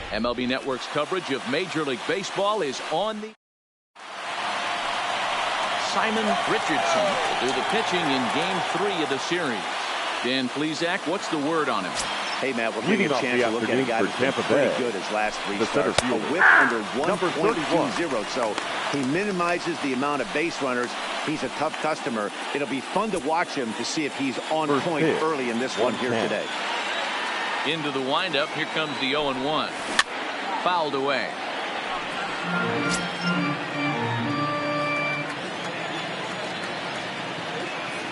MLB Network's coverage of Major League Baseball is on the... Simon Richardson will do the pitching in Game 3 of the series. Dan Plesac, what's the word on him? Hey, Matt, we're getting a chance to look at a guy who's been pretty good his last 3 starts. A whip under 1.20, so he minimizes the amount of base runners. He's a tough customer. It'll be fun to watch him to see if he's on point early in this one here today. Into the windup. Here comes the 0-1. Fouled away.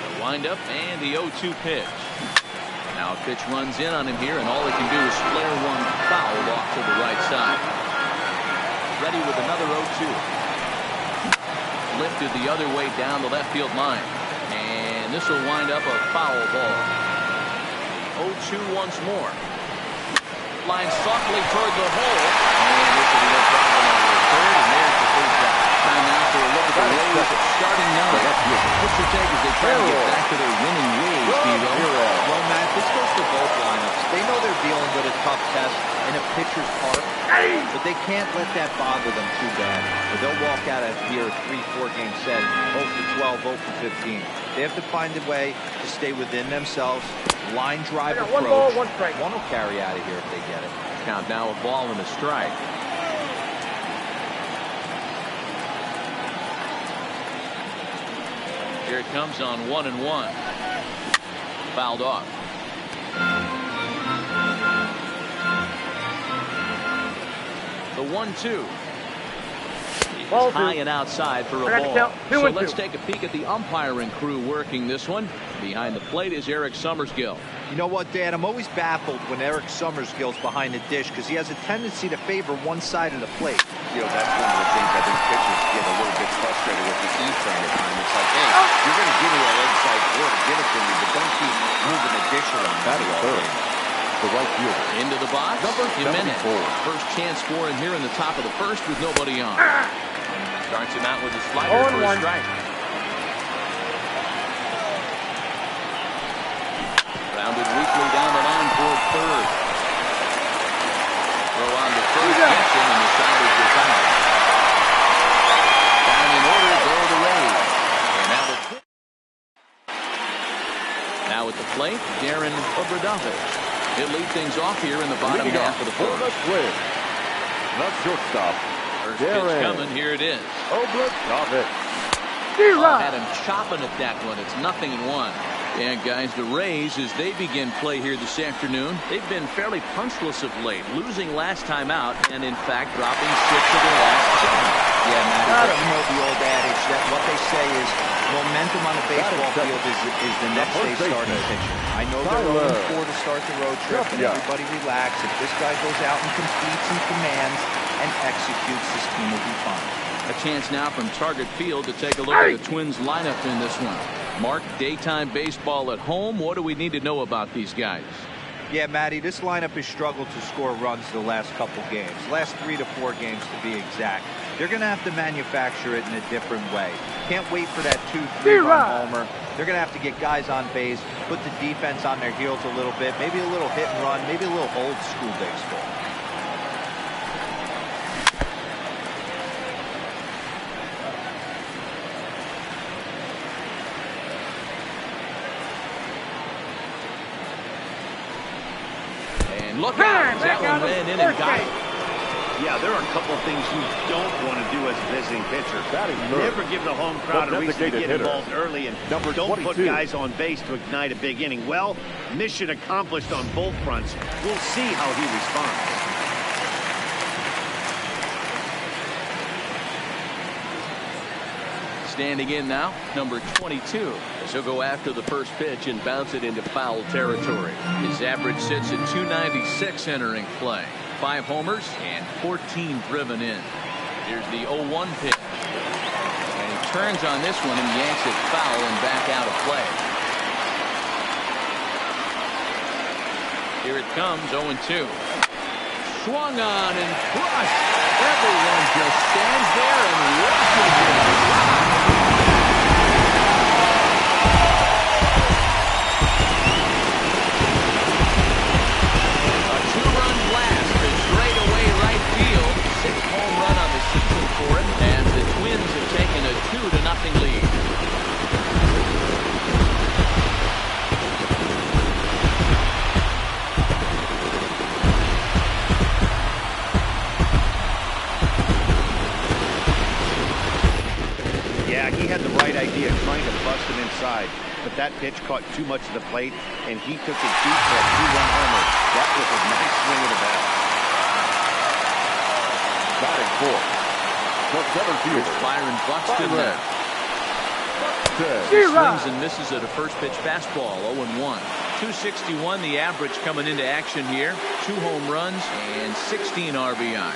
The windup and the 0-2 pitch. Now a pitch runs in on him here, and all he can do is flare one foul off to the right side. Ready with another 0-2. Lifted the other way down the left field line. And this will wind up a foul ball. 0-2 once more. Line softly toward the hole. And this will be no problem over the third, and there's the first out. Time now for a look at the Rays starting now. What's your take as they try to get back to their winning ways, Steve? Well, Matt, this goes for both lineups. They know they're dealing with a tough test in a pitcher's park, but they can't let that bother them too bad, or they'll walk out of here a 3-4 game set, 0 for 12, 0 for 15. They have to find a way to stay within themselves. Line drive approach. 1 ball, 1 strike. One will carry out of here if they get it. Count now a ball and a strike. Here it comes on 1-1. Fouled off. The 1-2. Ball High two. and outside for a ball. Count. So 2-2. let's take a peek at the umpiring crew working this one. Behind the plate is Eric Summersgill. You know what, Dan? I'm always baffled when Eric Summersgill's behind the dish because he has a tendency to favor one side of the plate. You know, that's one of the things I think pitchers get a little bit frustrated with the E-train at times. It's like, hey, you're going to give me that inside work, give it to me, but don't keep moving the dish around. That is third. The right fielder. Into the box. Number 74. First chance for him here in the top of the first with nobody on. Starts him out with a slider for a 0-1. strike. Rounded weakly down the line toward third. Throw on the first pitch and the side is out. Down in order go the Rays. And now at the plate, Darren Obradovich. He'll lead things off here in the bottom half of the fourth. Not shortstop. First pitch coming. Here it is. Obradovich. Had him chopping at that one. It's 0-1. And guys, the Rays, as they begin play here this afternoon, they've been fairly punchless of late, losing last time out, and in fact dropping 6 of their last 7. Yeah, Matt, you know the old adage that what they say is momentum on a baseball field is the next day's starting pitcher. I know they're 0-4 to start the road trip, and everybody relax. If this guy goes out and competes and commands and executes, this team will be fine. A chance now from Target Field to take a look at the Twins lineup in this one. Mark, daytime baseball at home. What do we need to know about these guys? Yeah, Matty, this lineup has struggled to score runs the last couple games. Last 3 to 4 games to be exact. They're going to have to manufacture it in a different way. Can't wait for that 2-3 run homer. They're going to have to get guys on base, put the defense on their heels a little bit, maybe a little hit and run, maybe a little old school baseball. Look out. That one ran in and got it. Yeah, there are a couple of things you don't want to do as a visiting pitcher. Never give the home crowd a reason to get involved early, and don't put guys on base to ignite a big inning. Well, mission accomplished on both fronts. We'll see how he responds. Standing in now, number 22. As he'll go after the first pitch and bounce it into foul territory. His average sits at 296 entering play. 5 homers and 14 driven in. Here's the 0-1 pitch. And he turns on this one and yanks it foul and back out of play. Here it comes, 0-2. Swung on and crushed. Everyone just stands there and watches it. A 2-run blast to straightaway Garcia trying to bust him inside, but that pitch caught too much of the plate, and he took it deep for a 2-run homer. That was a nice swing of the bat. Batting fourth. The center fielder, Byron Buxton now. Swings and misses at a first pitch fastball. 0-1. 261 the average coming into action here. 2 home runs and 16 RBI.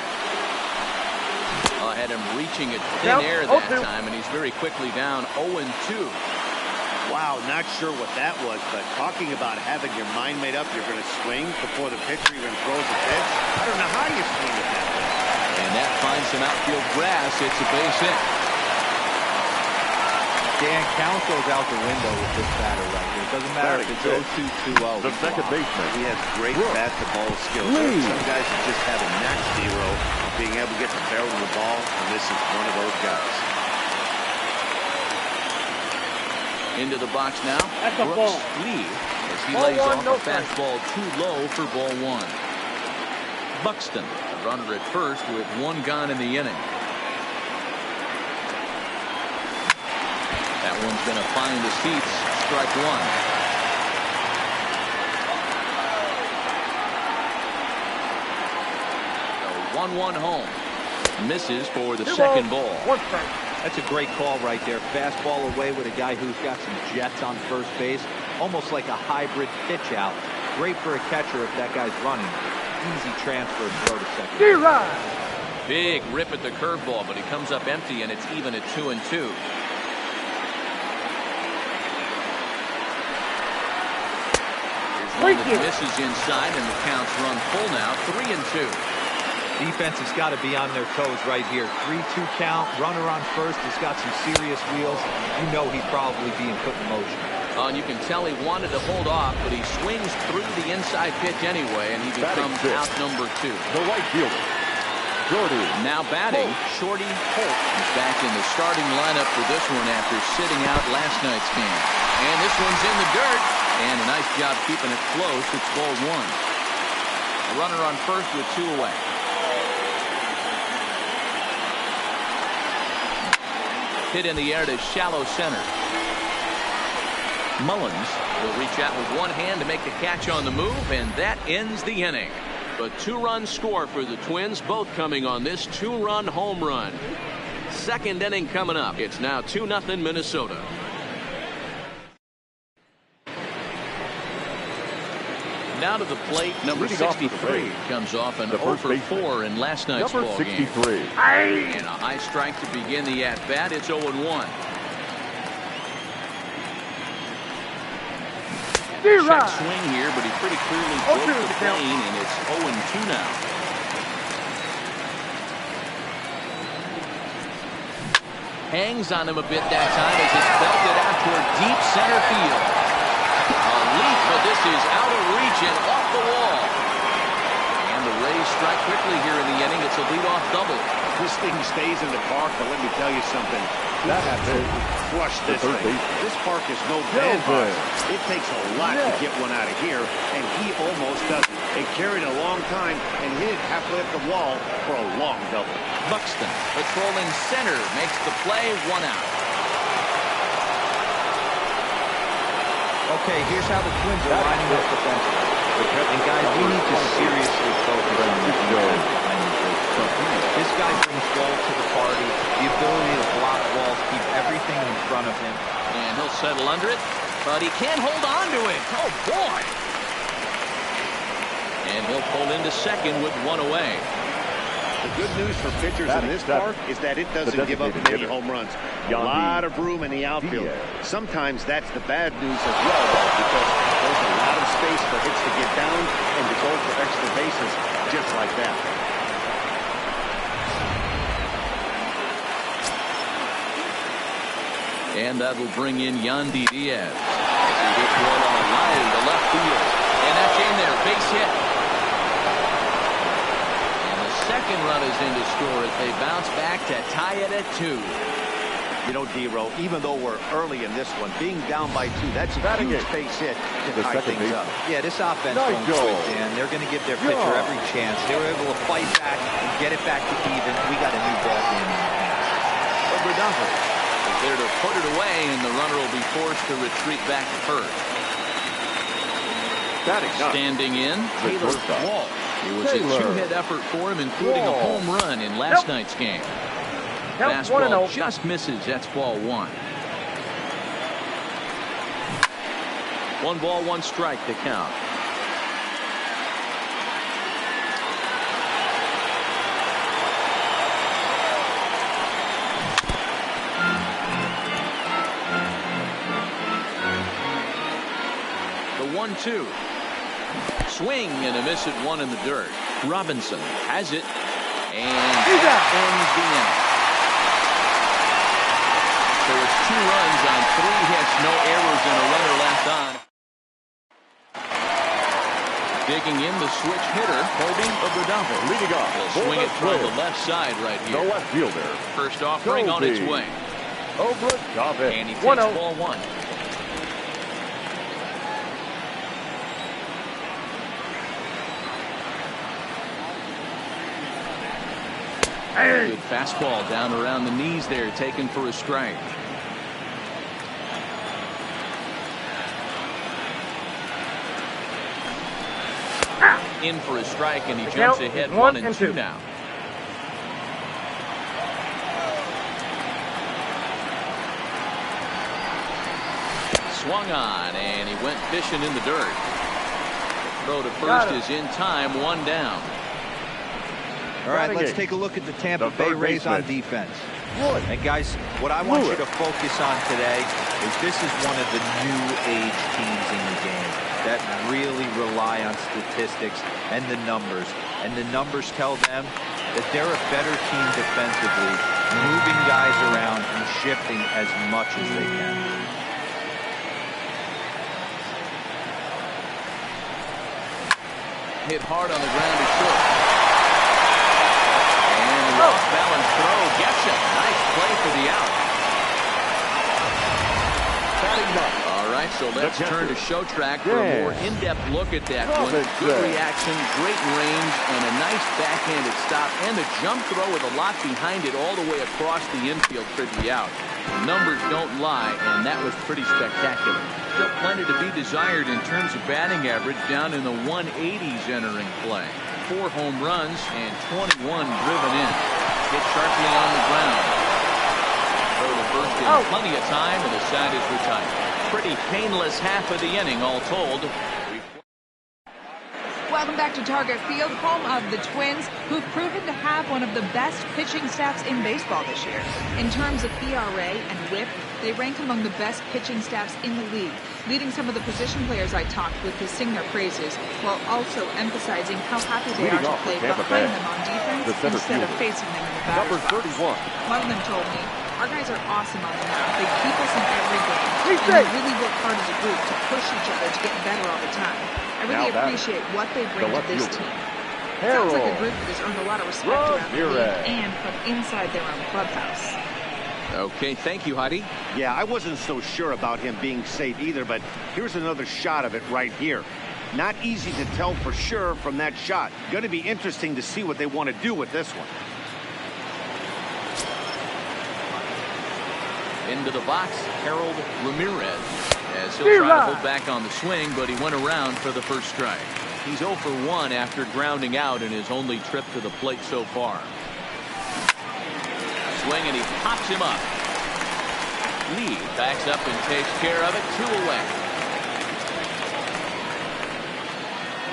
Had him reaching at thin air that time, and he's very quickly down 0-2. Wow, not sure what that was, but talking about having your mind made up, you're going to swing before the pitcher even throws a pitch. I don't know how you swing at that. And that finds some outfield grass. It's a base hit. Dan, count goes out the window with this batter right here. It doesn't matter if it's 0-2, 2-0. The second baseman. He has great bat-to-ball skills. Some guys that just have a knack, Zero, of being able to get the barrel of the ball, and this is one of those guys. Into the box now. That's a Brooks ball. Lee as he Ball lays one, off no a fastball too low for ball 1. Buxton, the runner at first with 1 gone in the inning. That one's going to find the seats. Strike 1. 1-1 home. Misses for the second ball. That's a great call right there. Fastball away with a guy who's got some jets on first base. Almost like a hybrid pitch out. Great for a catcher if that guy's running. Easy transfer and throw to second. Big rip at the curveball, but he comes up empty, and it's even at 2-2. One that misses inside, and the count's run full now. 3-2. Defense has got to be on their toes right here. 3-2 count. Runner on first. He's got some serious wheels. You know he'd probably be in put in motion. And you can tell he wanted to hold off, but he swings through the inside pitch anyway, and he becomes out number 2. The right fielder, Jordy. Now batting, Shorty Holt is back in the starting lineup for this one after sitting out last night's game. And this one's in the dirt, and a nice job keeping it close. It's ball 1. A runner on first with 2 away. Hit in the air to shallow center. Mullins will reach out with one hand to make the catch on the move, and that ends the inning. A 2-run score for the Twins, both coming on this 2-run home run. Second inning coming up. It's now 2-0 Minnesota. Now to the plate, number 63 comes off an 0 for 4 in last night's ball game. And a high strike to begin the at-bat. It's 0-1. Check swing here, but he pretty clearly broke the plane, and it's 0-2 now. Hangs on him a bit that time as it's belted out toward deep center field. A leap, but this is out of reach and off the wall. And the Rays strike quickly here in the inning. It's a leadoff double. This thing stays in the park, but let me tell you something. That absolutely crushed this thing. This park is no bandwagon. It takes a lot to get one out of here, and he almost doesn't. It carried a long time and hit it halfway up the wall for a long double. Buxton patrolling center makes the play. 1 out. Okay, here's how the Twins are lining up defensively. And guys, we need to seriously focus on this defense behind the plate. This guy brings ball to the party, the ability to block balls, keep everything in front of him. And he'll settle under it, but he can't hold on to it. Oh, boy. And he'll pull into second with 1 away. The good news for pitchers in this park is that it doesn't give up many home runs. A lot of room in the outfield. Sometimes that's the bad news as well, though, because there's a lot of space for hits to get down and to go for extra bases just like that. And that will bring in Yandy Diaz. He hits one on a line to left field. And that's in there. Base hit. And the second run is in to score as they bounce back to tie it at 2. You know, D-Row, even though we're early in this one, being down by 2, that's a huge base hit to tie things up. Yeah, this offense going quick, Dan. They're going to give their pitcher every chance. They were able to fight back and get it back to even. We got a new ball game in the hands. But Redondo, the there to put it away, and the runner will be forced to retreat back to first. Standing in, Taylor Wall. It was a two-hit effort for him, including a home run in last night's game. Fastball just misses. That's ball one. 1 ball, 1 strike to count. The 1-2. Swing and a miss at 1 in the dirt. Robinson has it, and that ends the inning. So it's 2 runs on 3 hits, no errors, and a runner left on. Digging in the switch hitter, Colby Obradava. Leading off. He'll swing it from the left side right here. The left fielder. First offering on its way. Obradava. And he takes ball 1. Good fastball down around the knees there, taken for a strike. In for a strike, and he jumps ahead 1-2 now. Swung on, and he went fishing in the dirt. Throw to first is in time, 1 down. All right, let's take a look at the Tampa Bay Rays on defense. And guys, what I want you to focus on today is this is one of the new age teams in the game that really rely on statistics and the numbers. And the numbers tell them that they're a better team defensively, moving guys around and shifting as much as they can. Hit hard on the ground to short. Balance throw gets it. Nice play for the out. All right, so let's turn to show track for a more in-depth look at that one. Good reaction, great range, and a nice backhanded stop, and a jump throw with a lot behind it all the way across the infield for the out. The numbers don't lie, and that was pretty spectacular. Still plenty to be desired in terms of batting average, down in the 180s entering play. 4 home runs and 21 driven in. Hit sharply on the ground. Throw to first in plenty of time, and the side is retired. Pretty painless half of the inning, all told. Welcome back to Target Field, home of the Twins, who've proven to have one of the best pitching staffs in baseball this year. In terms of ERA and WHIP, they rank among the best pitching staffs in the league, leading some of the position players I talked with to sing their praises, while also emphasizing how happy they are to play behind them on defense instead of facing them in the batter's box. One of them told me, "Our guys are awesome on the mound. They keep us in every game, and they really work hard as a group to push each other to get better all the time. I really appreciate what they bring to this team. Sounds like a group that has earned a lot of respect around the league and from inside their own clubhouse." Okay, thank you, Heidi. Yeah, I wasn't so sure about him being safe either, but here's another shot of it right here. Not easy to tell for sure from that shot. Going to be interesting to see what they want to do with this one. Into the box, Harold Ramirez, as he'll try to hold back on the swing, but he went around for the first strike. He's 0 for 1 after grounding out in his only trip to the plate so far. Swing, and he pops him up. Lee backs up and takes care of it. 2 away.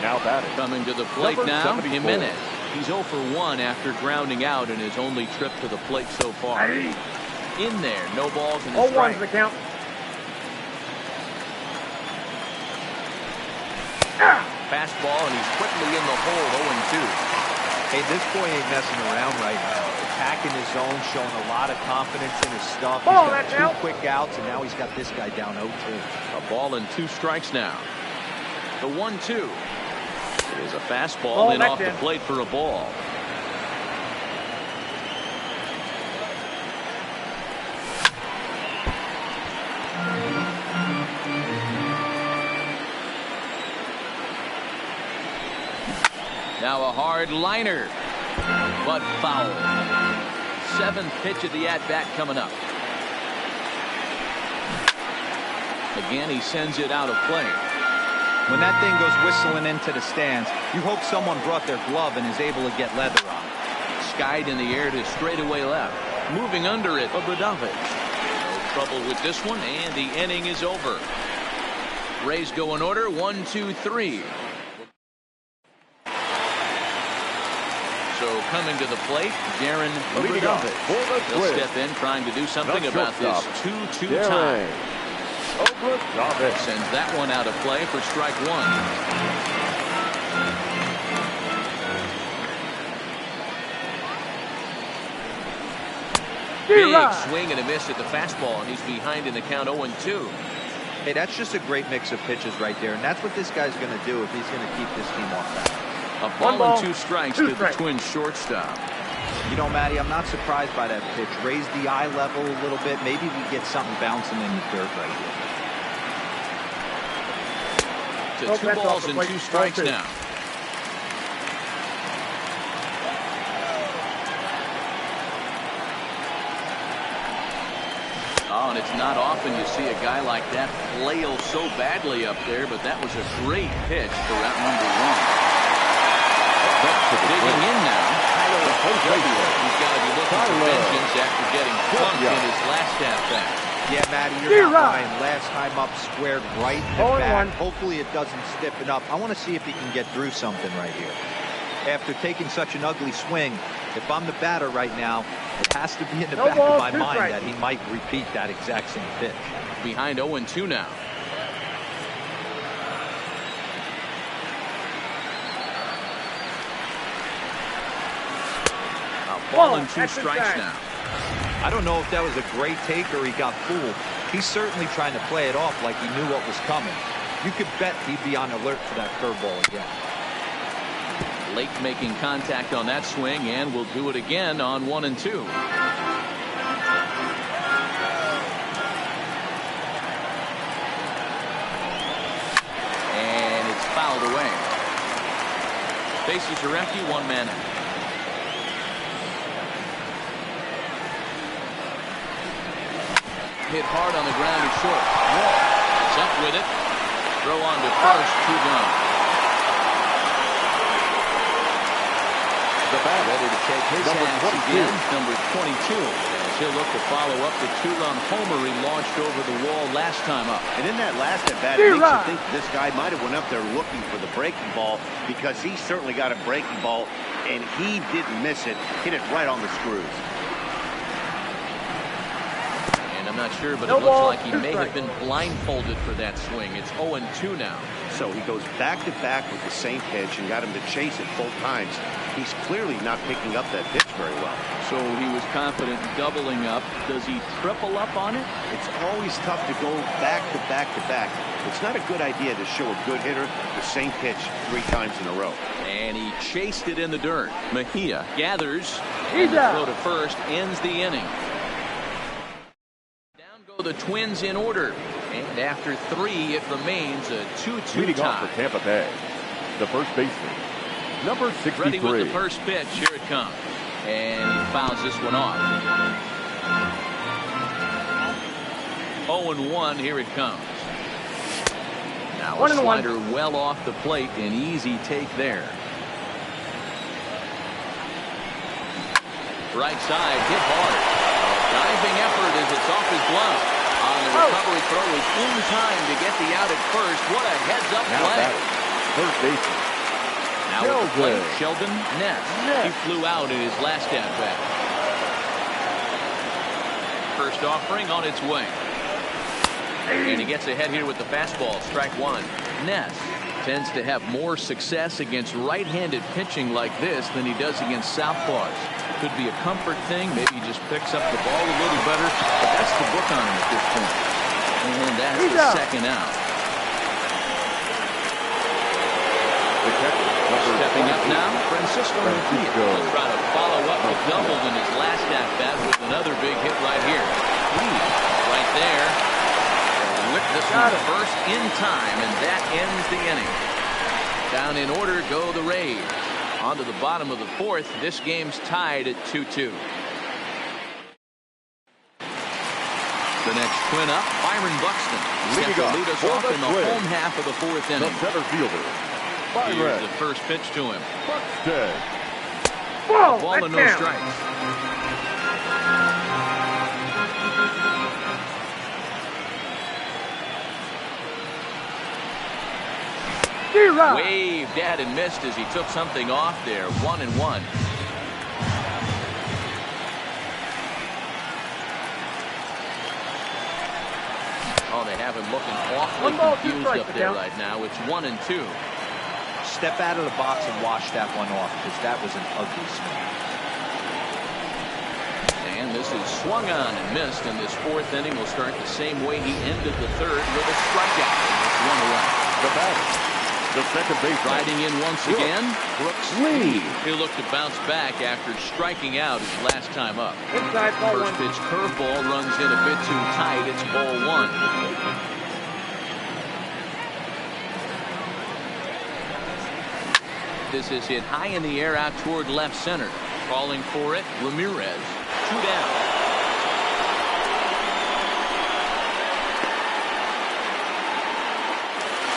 Now batting. Coming to the plate now, Jimenez. He's 0 for 1 after grounding out in his only trip to the plate so far. In there, no balls in the strike. 0-1's the count. Fastball, and he's quickly in the hole, 0-2. Hey, this boy ain't messing around right now. Attacking his zone, showing a lot of confidence in his stuff. He's got 2 quick outs, and now he's got this guy down 0-2. A ball and 2 strikes now. The 1-2 is a fastball in off the plate for a ball. Now a hard liner, but foul. 7th pitch of the at-bat coming up. Again, he sends it out of play. When that thing goes whistling into the stands, you hope someone brought their glove and is able to get leather on it. Skied in the air to straightaway left. Moving under it, Obradovic. No trouble with this one, and the inning is over. Rays go in order, 1, 2, 3. So coming to the plate, Darren Obradovic. He'll step in trying to do something about this 2-2 tie. Sends that one out of play for strike one. Big swing and a miss at the fastball, and he's behind in the count 0-2. Hey, that's just a great mix of pitches right there, and that's what this guy's going to do if he's going to keep this team off that. A ball and 2 strikes to the Twins shortstop. You know, Matty, I'm not surprised by that pitch. Raise the eye level a little bit. Maybe we get something bouncing in the dirt right here. To 2 balls and 2 strikes now. Oh, and it's not often you see a guy like that flail so badly up there, but that was a great pitch for route number 1. Digging in now. He's got to be looking for vengeance after getting punked in his last at-bat. Yeah, Matty, you're not lying. Last time up, squared right in the back. Hopefully it doesn't stiffen up. I want to see if he can get through something right here. After taking such an ugly swing, if I'm the batter right now, it has to be in the back of my mind that he might repeat that exact same pitch. Behind 0-2 now. Ball and 2 strikes now. I don't know if that was a great take or he got fooled. He's certainly trying to play it off like he knew what was coming. You could bet he'd be on alert for that curveball again. Lake making contact on that swing, and will do it again on 1 and 2. And it's fouled away. Bases are empty, 1 man out. Hit hard on the ground to short. Wall is up with it. Throw on to first, 2 gone. The bat ready to take his hands again, number 22. As he'll look to follow up the 2-run homer he launched over the wall last time up. And in that last at bat, it makes you think this guy might have went up there looking for the breaking ball, because he certainly got a breaking ball, and he didn't miss it. Hit it right on the screws. I'm not sure, but it looks like he may have been blindfolded for that swing. It's 0-2 now. So he goes back-to-back with the same pitch and got him to chase it both times. He's clearly not picking up that pitch very well. So he was confident doubling up. Does he triple up on it? It's always tough to go back-to-back-to-back. It's not a good idea to show a good hitter the same pitch 3 times in a row. And he chased it in the dirt. Mejia gathers. And the throw to first ends the inning. The Twins in order, and after 3 it remains a 2-2 leading tie. Off for Tampa Bay, the first baseman, number 63. Ready with the first pitch. Here it comes, and he fouls this one off. 0-1. Here it comes. Now a slider well off the plate, an easy take there. Right side, hit hard. Diving effort as it's off his glove. On the recovery throw is in time to get the out at first. What a heads-up play. First baseman. Now with the plate, Sheldon Ness. He flew out in his last at-bat. First offering on its way. And he gets ahead here with the fastball. Strike 1. Ness tends to have more success against right-handed pitching like this than he does against southpaws. Could be a comfort thing. Maybe he just picks up the ball a little better. But that's the book on him at this point. And that's the second out. Stepping up now, Francisco Mejia. He'll try to follow up a double in his last at-bat with another big hit right here. Right there. Whip this one first in time, and that ends the inning. Down in order go the Rays. On to the bottom of the 4th. This game's tied at 2-2. The next Twin up, Byron Buxton. Set to lead us off in the home half of the fourth inning. The center fielder, Here's the first pitch to him. Buxton. Ball and no strikes. Waved at and missed as he took something off there. 1-1. Oh, they have him looking awfully confused up there right now. It's 1-2. Step out of the box and wash that one off, because that was an ugly swing. And this is swung on and missed, and this fourth inning will start the same way he ended the third, with a strikeout. It's 1 away. The batter, the second base riding in once again, Brooks Lee. He'll look to bounce back after striking out his last time up. Inside, ball First one. pitch curveball runs in a bit too tight. It's ball 1. This is hit high in the air out toward left center. Calling for it, Ramirez. 2 down.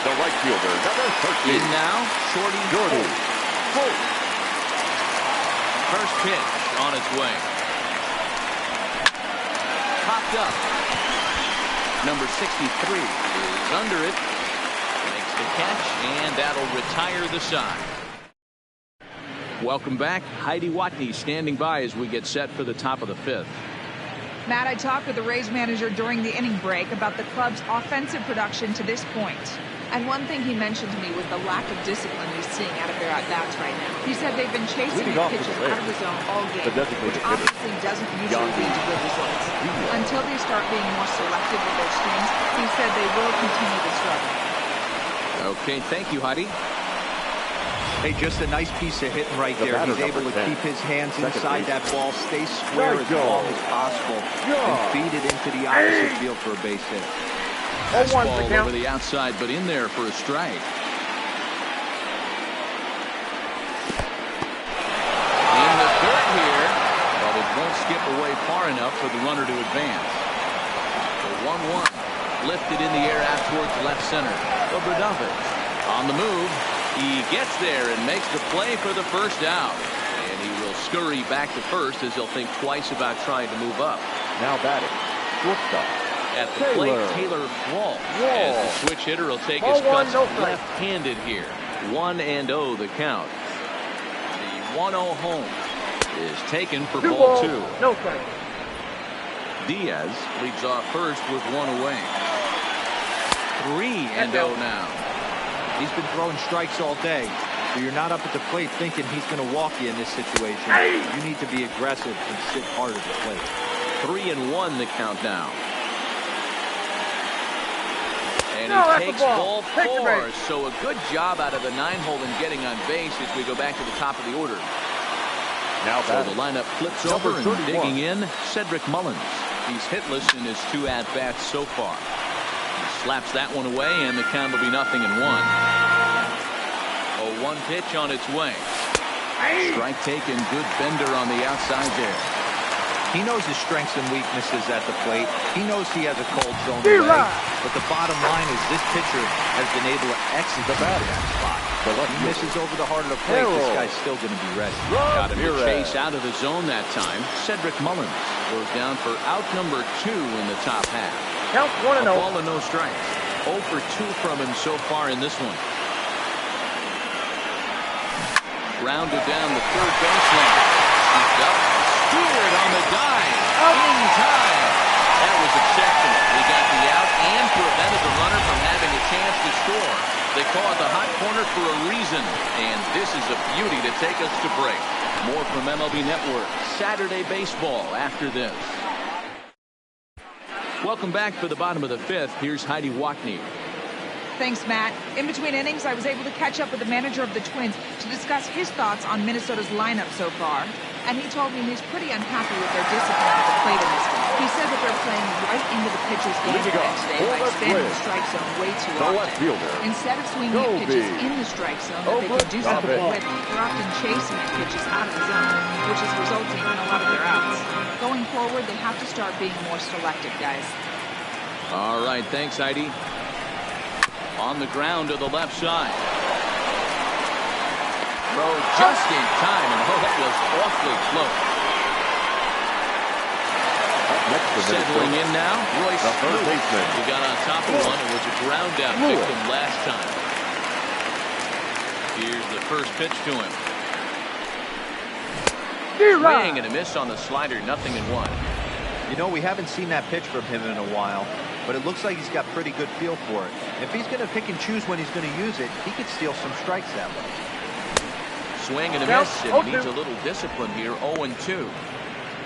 The right fielder, number 13. In now, Shorty Holt. First pitch on its way. Popped up. Number 63 is under it. Makes the catch, and that'll retire the side. Welcome back. Heidi Watney standing by as we get set for the top of the fifth. Matt, I talked with the Rays manager during the inning break about the club's offensive production to this point. And one thing he mentioned to me was the lack of discipline he's seeing out of their at-bats right now. He said they've been chasing the pitches out of the zone all game, which obviously doesn't usually lead to good results. Until they start being more selective with their swings, he said they will continue to struggle. Okay, thank you, Heidi. Hey, just a nice piece of hitting right there. He's able to keep his hands inside that ball, stay square as long as possible, and feed it into the opposite field for a base hit. Fastball over the outside, but in there for a strike. In the third here, but it won't skip away far enough for the runner to advance. The 1-1 lifted in the air out towards left center. Obradovic on the move. He gets there and makes the play for the first out. And he will scurry back to first as he'll think twice about trying to move up. Now batting, shortstop. At the plate, Taylor Wall. As the switch hitter will take his cuts left-handed here. 1-0 the count. The 1-0 home is taken for ball 2. No strike. Diaz leads off first with 1 away. 3-0 now. He's been throwing strikes all day, so you're not up at the plate thinking he's going to walk you in this situation. You need to be aggressive and sit hard at the plate. 3-1 the count now. And he takes ball 4. So a good job out of the 9-hole in getting on base as we go back to the top of the order. Now so the lineup flips over and digging in, Cedric Mullins. He's hitless in his 2 at-bats so far. He slaps that one away, and the count will be 0-1. 0-1 pitch on its way. Strike taken, good bender on the outside there. He knows his strengths and weaknesses at the plate. He knows he has a cold zone away. But the bottom line is this pitcher has been able to exit the bat at that spot. But he misses over the heart of the plate. This guy's still going to be ready. Got him to chase out of the zone that time. Cedric Mullins goes down for out number 2 in the top half. Count 1-0. A ball and no strikes. 0 for 2 from him so far in this one. Grounded down the third baseline. Scooped up. Speared on the dive. In time. That was exceptional. He got the out and prevented the runner from having a chance to score. They call it the hot corner for a reason. And this is a beauty to take us to break. More from MLB Network. Saturday baseball after this. Welcome back for the bottom of the fifth. Here's Heidi Watney. Thanks, Matt. In between innings, I was able to catch up with the manager of the Twins to discuss his thoughts on Minnesota's lineup so far. And he told me he's pretty unhappy with their discipline at the plate in this one. He said that they're playing right into the pitcher's game plan today by expanding the strike zone way too often. Instead of swinging at pitches in the strike zone that they can do something with, they're often chasing at pitches out of the zone, which is resulting in a lot of their outs. Going forward, they have to start being more selective, guys. All right, thanks, Heidi. On the ground to the left side. Throw just in time, and that was awfully close. Settling in now, Royce. The third baseman. He got on top of one. It was a ground out victim last time. Here's the first pitch to him. Swing and a miss on the slider, 0-1. You know, we haven't seen that pitch from him in a while, but it looks like he's got pretty good feel for it. If he's going to pick and choose when he's going to use it, he could steal some strikes that way. Swing and a miss, and he needs a little discipline here. 0-2.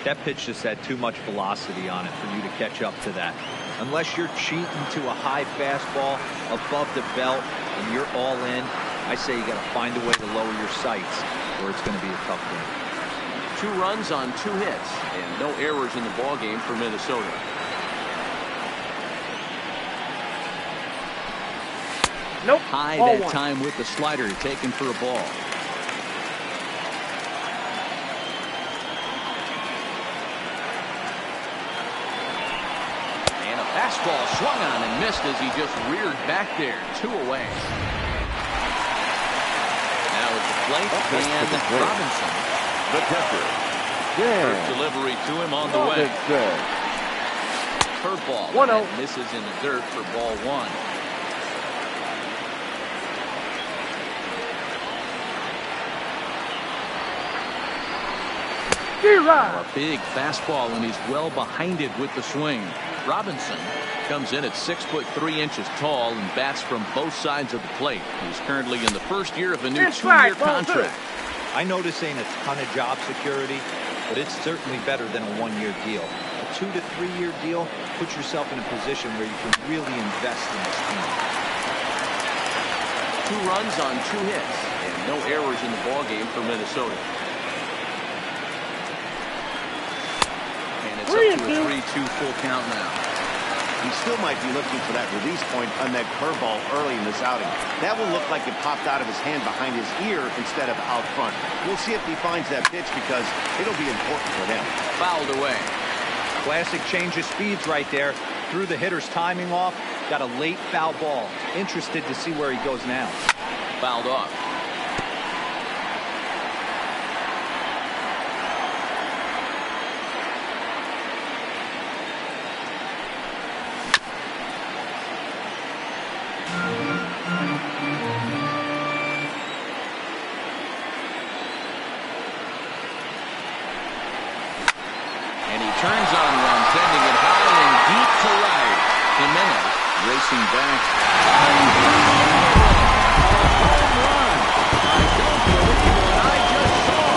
That pitch just had too much velocity on it for you to catch up to that. Unless you're cheating to a high fastball above the belt and you're all in, I say you got to find a way to lower your sights, or it's going to be a tough game. 2 runs on 2 hits, and no errors in the ball game for Minnesota. Nope. High Ball that 1. time with the slider, taken for a ball. And a fastball swung on and missed as he just reared back there. 2 away. Now at the plate, and Robinson. The catcher. First delivery to him on the way. Curveball. 1-0. Misses in the dirt for ball 1. A big fastball, and he's well behind it with the swing. Robinson comes in at 6'3" tall and bats from both sides of the plate. He's currently in the first year of a new 2-year contract. I know this ain't a ton of job security, but it's certainly better than a 1-year deal. A 2 to 3 year deal puts yourself in a position where you can really invest in this team. 2 runs on 2 hits, and no errors in the ball game for Minnesota. And it's up to a 3-2 full count now. He still might be looking for that release point on that curveball early in this outing. That will look like it popped out of his hand behind his ear instead of out front. We'll see if he finds that pitch because it'll be important for him. Fouled away. Classic change of speeds right there. Threw the hitter's timing off. Got a late foul ball. Interested to see where he goes now. Fouled off. Turns on one, sending it high and deep to right. Jimenez racing back. Home run. I don't believe what I just saw.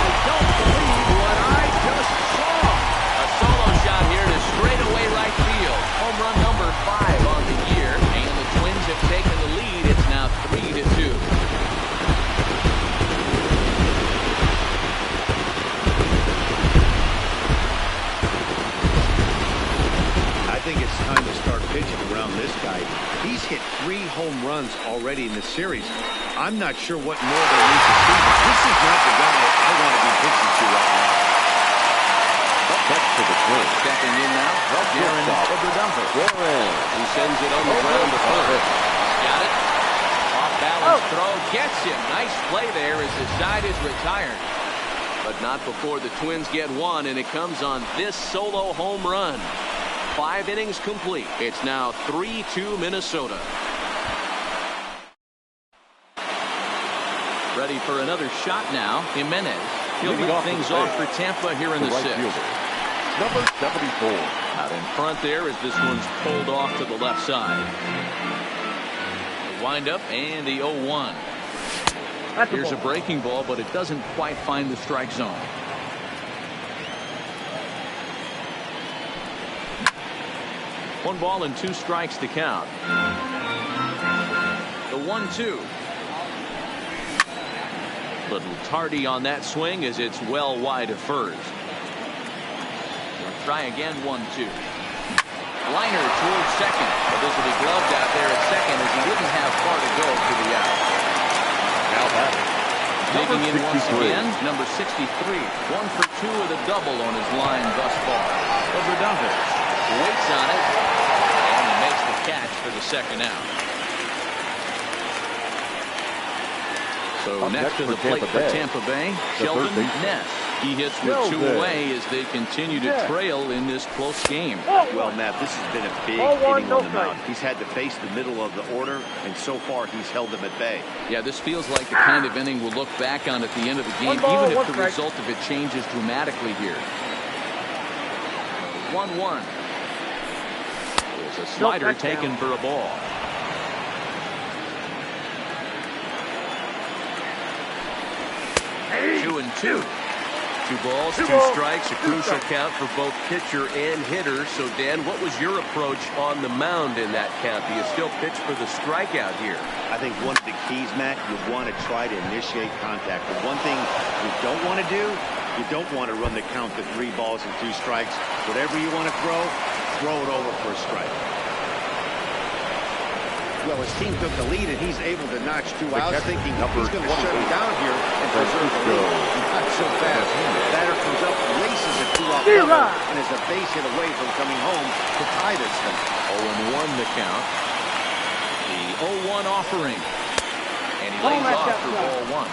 I don't believe what I just saw. A solo shot here to straightaway right field. Home run number 5 on the year, and the Twins have taken the lead. It's now 3-2. I think it's time to start pitching around this guy. He's hit 3 home runs already in this series. I'm not sure what more they need to see, but this is not the guy I want to be pitching to right now. Back to the plate. Stepping in now, Darren Oberdumper. He sends it on the ground to third. Got it. Off balance throw gets him. Nice play there as the side is retired. But not before the Twins get one, and it comes on this solo home run. 5 innings complete. It's now 3-2 Minnesota. Ready for another shot now. Jimenez. He'll lead things off for Tampa here in the 6th. Number 74. Out in front there as this one's pulled off to the left side. The windup and the 0-1. Here's a breaking ball, but it doesn't quite find the strike zone. One ball and 2 strikes to count. The 1-2. Little tardy on that swing as it's well wide of first. We'll try again. 1-2. Liner towards second, but this will be gloved out there at second as he didn't have far to go for the out. Now that. Digging in once again, number 63. 1 for 2 with a double on his line thus far. Oberdumper waits on it, catch for the second out. So next to the plate for Tampa Bay, Sheldon Ness. He hits with two away as they continue to trail in this close game. Well, Matt, this has been a big inning on the mound. He's had to face the middle of the order, and so far he's held them at bay. Yeah, this feels like the kind of inning we'll look back on at the end of the game, even if the result of it changes dramatically here. 1-1. There's a slider taken for a ball. Two and two. 2 balls, 2 strikes, a crucial count for both pitcher and hitter. So, Dan, what was your approach on the mound in that count? Do you still pitch for the strikeout here? I think one of the keys, Matt, you want to try to initiate contact. The one thing you don't want to do, you don't want to run the count to 3 balls and 2 strikes. Whatever you want to throw it over for a strike. Well, his team took the lead, and he's able to notch 2 outs, thinking he's going to shut him down here and preserve the lead. Not so fast. Batter comes up, races a 2-out double, and is a base hit away from coming home to tie this thing. 0-1 the count. The 0-1 offering. And he lays off for ball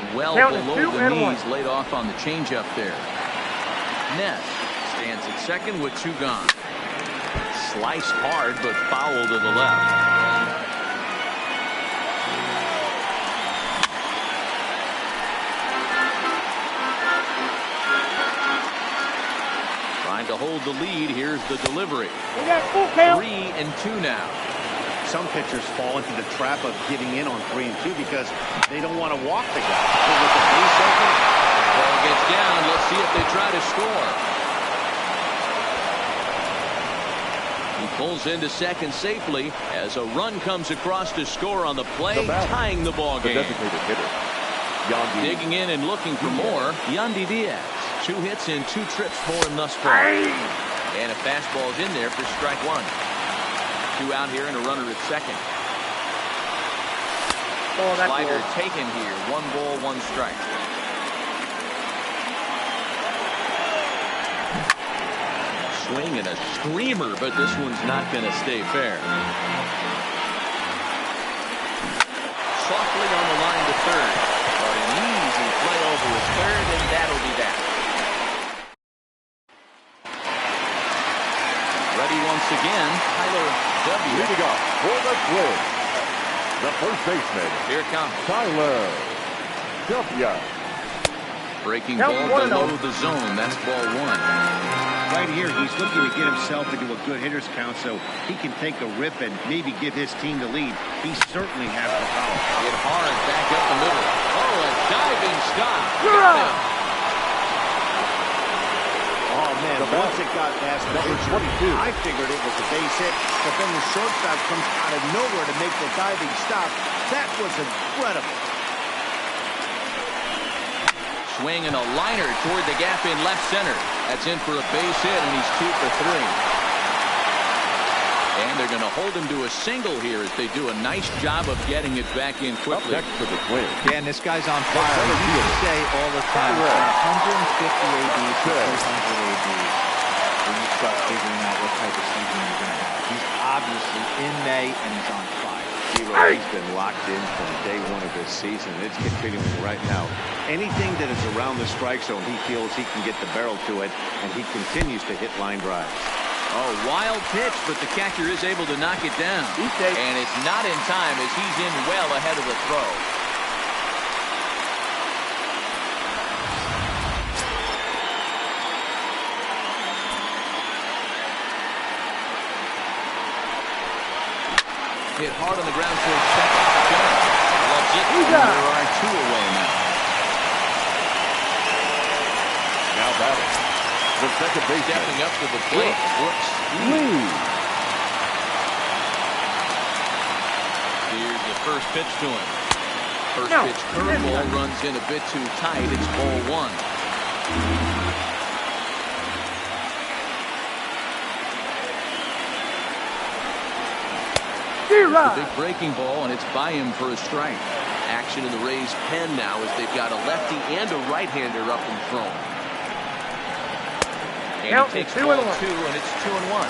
1. Well below the knees, laid off on the changeup there. Ness stands at second with 2 gone. Sliced hard, but foul to the left. Trying to hold the lead. Here's the delivery. 3-2 now. Some pitchers fall into the trap of giving in on 3 and 2 because they don't want to walk the guy. But with the base open, ball gets down. Let's see if they try to score. He pulls into second safely as a run comes across to score on the play, tying the ball game. Digging in and looking for more, Yandy Diaz. 2 hits and 2 trips for him thus far. And a fastball's in there for strike 1. 2 out here and a runner at second. Slider taken here. 1 ball, 1 strike. Swing and a screamer, but this one's not going to stay fair. Softly on the line to third. But an easy play over to third, and that'll be that. Ready once again, Tyler W. Leading up for the Twins, the first baseman. Here it comes. Tyler W. Breaking ball below the zone. That's ball 1. Right here, he's looking to get himself into a good hitter's count so he can take a rip and maybe give his team the lead. He certainly has the power. Hit hard back up the middle. Oh, a diving stop. Oh, man, once it got past the pitcher, I figured it was a base hit, but then the shortstop comes out of nowhere to make the diving stop. That was incredible. Swing and a liner toward the gap in left center. That's in for a base hit, and he's 2 for 3. And they're going to hold him to a single here as they do a nice job of getting it back in quickly. Next for the Twins. Dan, this guy's on fire. You say all the time, 150 ABs to 200 ABs. When you start figuring out what type of season you're going to have. He's obviously in May, and he's on fire. He's been locked in from day 1 of this season. It's continuing right now. Anything that is around the strike zone, he feels he can get the barrel to it, and he continues to hit line drives. Oh, wild pitch, but the catcher is able to knock it down. And it's not in time as he's in well ahead of the throw. Hit hard on the ground towards second. Loves it. There are 2 away now. Now batting, the second baseman. Stepping up to the plate, Brooks Lee. Here's the first pitch to him. First pitch curveball runs in a bit too tight. It's ball 1. The big breaking ball, and it's by him for a strike. Action in the Rays' pen now as they've got a lefty and a right-hander up and thrown. And Count he takes 2 ball and 1. 2, and it's 2-1.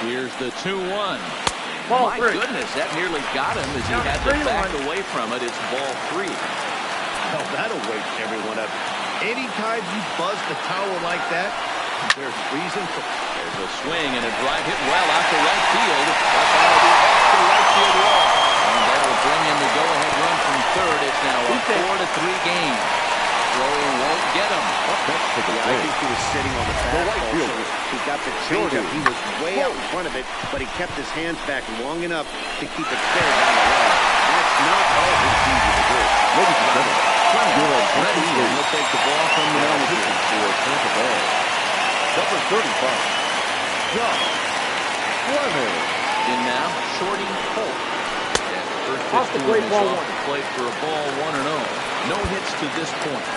Here's the 2-1. Ball My 3. goodness, that nearly got him as he Count had to 3-1. back away from it. It's ball 3. Oh, that'll wake everyone up. Anytime you buzz the towel like that, there's reason for... There's a swing and a drive hit well out to right field. But that'll be off the right field wall. And that'll bring in the go-ahead run from third. It's now a 4-3 game. Throw won't get him. I think he was sitting on the fastball, so he got the changeup. He was way out in front of it, but he kept his hands back long enough to keep it fair down the line. That's not all he's easy to do. Ready, and he'll take the ball from the manager for Tampa Bay. Number 35. John Fleming. In now, Shorty Holt. And first Off pitch the to plate, him is ball off 1. the plate for a ball 1-0. No hits to this point.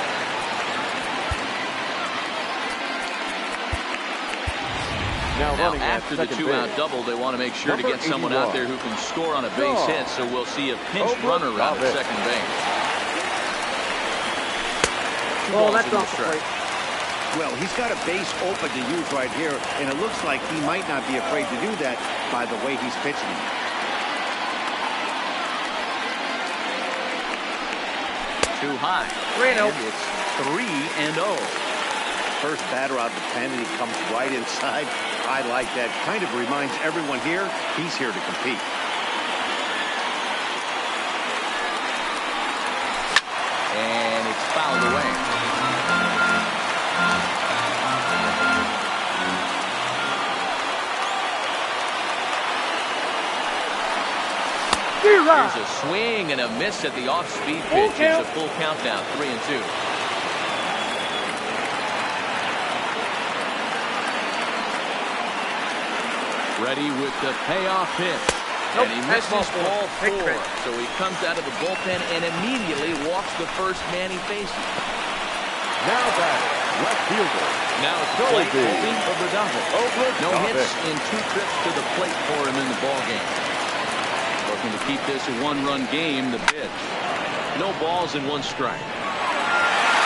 Now Now running after the at second two-out base. double, they want to make sure to Number get someone out 81. there who can score on a base hit, so we'll see a pinch runner out at second base. Oh, Balls that's in the off the strike. plate. Well, he's got a base open to use right here, and it looks like he might not be afraid to do that by the way he's pitching. Too high. 3-0. And it's 3-0. First batter out of the pen, and he comes right inside. I like that. Kind of reminds everyone here he's here to compete. And it's fouled away. There's a swing and a miss at the off-speed Full pitch. count. It's a full count now, 3-2. Ready with the payoff pitch. Nope, And he that's misses ball ball 4. four. Next pitch. So he comes out of the bullpen and immediately walks the first man he faces. Now batting, left fielder. Now it's Joey Blake B. Oberdanvik. No hits in 2 trips to the plate for him in the ballgame. Looking to keep this a one-run game, the pitch. No balls and 1 strike.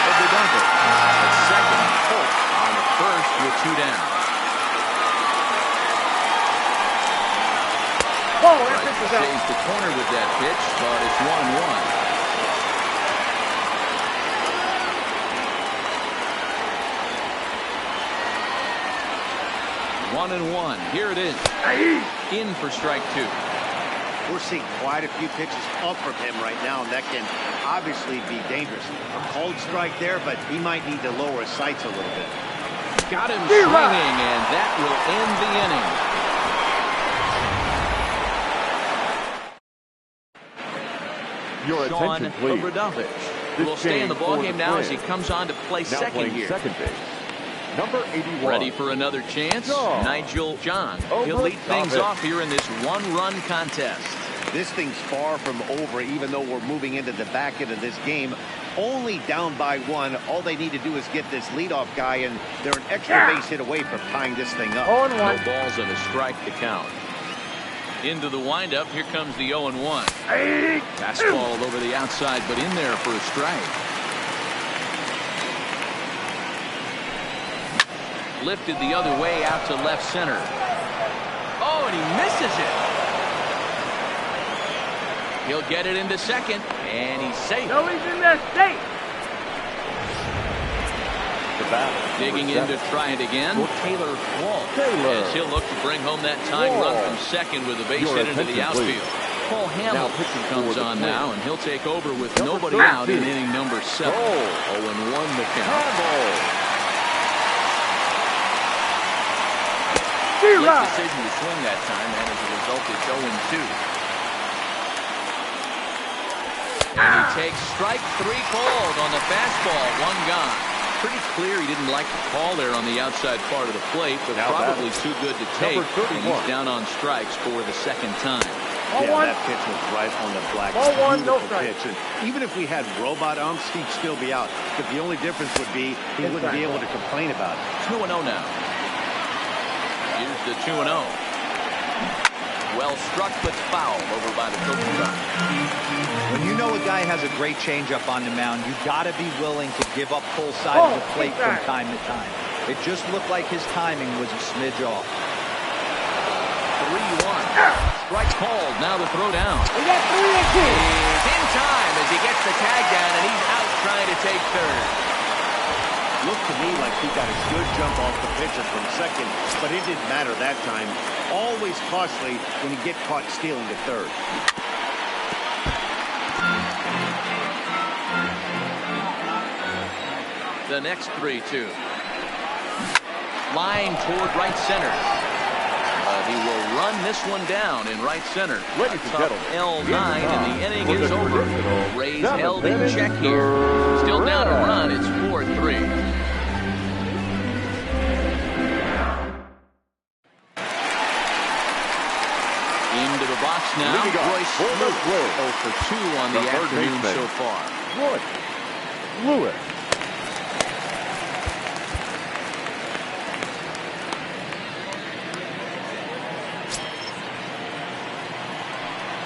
Oberdanvik at second. Holt on at first with 2 down. Whoa, that Right, pitch was out. saves the corner with that pitch, but it's 1-1. 1-1. Here it is. In for strike 2. We're seeing quite a few pitches up from him right now, and that can obviously be dangerous. A cold strike there, but he might need to lower his sights a little bit. Got him swinging, and that will end the inning. Your Sean attention, please. Oberdanvik This will stay in the game for ballgame now as he Twins. comes on to play Now second playing here. second base. Number 81. Ready for another chance? John. Nigel John. He'll lead things Oberdanvik. off here in this one-run contest. This thing's far from over, even though we're moving into the back end of this game. Only down by 1. All they need to do is get this leadoff guy, and they're an extra base hit away from tying this thing up. 0-1. No balls and a strike to count. Into the windup. Here comes the 0-1. Fastball over the outside, but in there for a strike. Lifted the other way out to left center. Oh, and he misses it. He'll get it into second, and he's safe. No, he's in there safe. The bat. Digging in to try it again. Taylor Wall. As he'll look to bring home that tying run from second with a base Your hit into the attention, outfield. Paul Hamill pitching comes for the on Twins. now, and he'll take over with Number nobody 13. out in inning number 7. Oh. 0-1 the count. Late decision to swing that time, and as a result, it's 0-2. And he takes strike 3 called on the fastball. 1 gone. Pretty clear he didn't like the call there on the outside part of the plate, but Now probably batting. too good to take. Number 31. And he's down on strikes for the second time. Yeah, 0-1. that pitch was right on the black. 0-1, no Beautiful strike. pitch. And even if we had robot umps, he'd still be out. But the only difference would be he wouldn't be able to complain about it. 2-0 now. Here's the 2-0. Well struck, but foul over by the coaching box. When you know a guy has a great changeup on the mound, you got to be willing to give up full side of the plate from time to time. It just looked like his timing was a smidge off. 3-1. Strike called. Now the throw down. We got 3 and 2. He's in time as he gets the tag down, and he's out trying to take third. Looked to me like he got a good jump off the pitcher from second, but it didn't matter that time. Always costly when you get caught stealing to third. The next 3-2. Line toward right center. He will run this one down in right center. Ladies and gentlemen, L9, and the inning is over. Rays held in check here. Still down a run. It's 4-3. Into the box now. Royce Lewis. 0 for 2 on the afternoon so far. Lewis.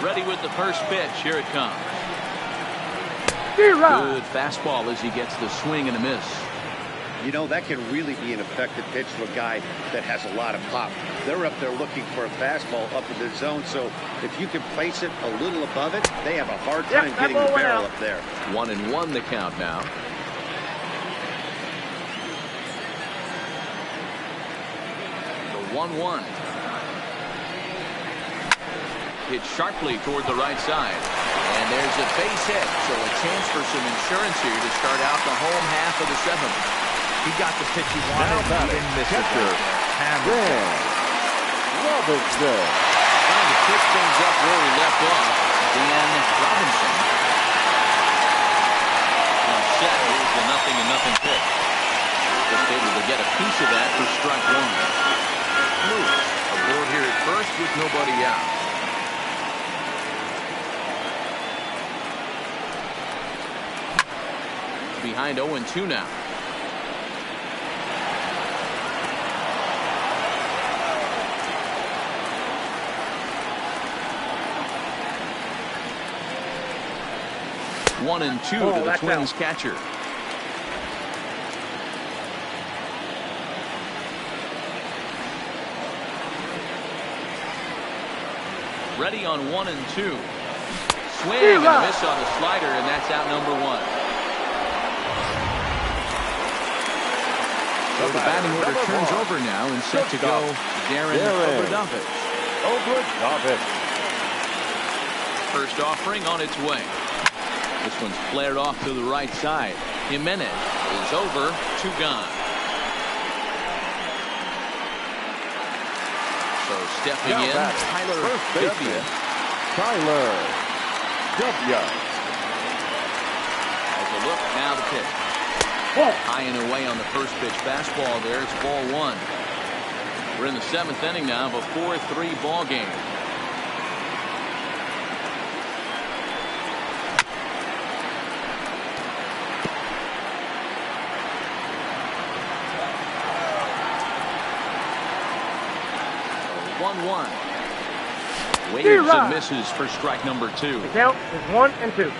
Ready with the first pitch. Here it comes. Good fastball as he gets the swing and a miss. You know, that can really be an effective pitch to a guy that has a lot of pop. They're up there looking for a fastball up in the zone, so if you can place it a little above it, they have a hard time getting the barrel up there. 1-1 the count now. The 1-1. Hit sharply toward the right side. And there's a base hit, so a chance for some insurance here to start out the home half of the 7th. He got the pitch he wanted. He didn't miss it. Robinson. Trying to pick things up where we left off. Dan Robinson. Now set. Here's the 0-0 pitch. Just able to get a piece of that for strike 1. Lewis aboard here at first with nobody out. Behind 0-2 now. One and two to the Twins catcher. Ready on 1 and 2. Swing and a miss on the slider, and that's out number 1. So the batting order turns over now and set to go Darren Obradovich. First offering on its way. This one's flared off to the right side. Jimenez is over, 2 gone. So stepping in, Tyler W. As a look, now the pitch. High and away on the first pitch fastball there. It's ball 1. We're in the 7th inning now of a 4-3 ball game. So 1-1. Waves and misses for strike number 2. The count is 1 and 2.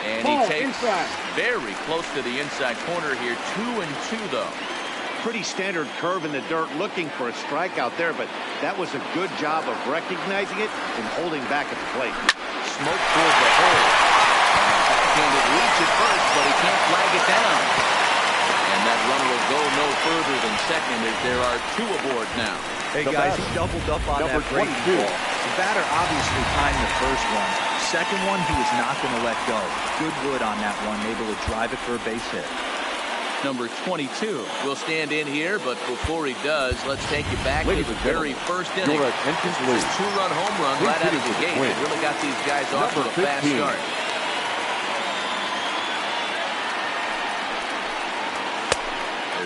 And he takes very close to the inside corner here. 2 and 2 though. Pretty standard curve in the dirt, looking for a strikeout there, but that was a good job of recognizing it and holding back at the plate. Smoke toward the hole. Backhanded reach at first, but he can't flag it down. And that runner will go no further than second as there are 2 aboard now. Hey guys, he doubled up on that breaking ball. The batter obviously timed the first one. Second one, he was not going to let go. Good wood on that one, able to drive it for a base hit. Number 22 will stand in here, but before he does, let's take you back to the very first inning. A 2-run home run right out of the gate. It really got these guys off to a fast start.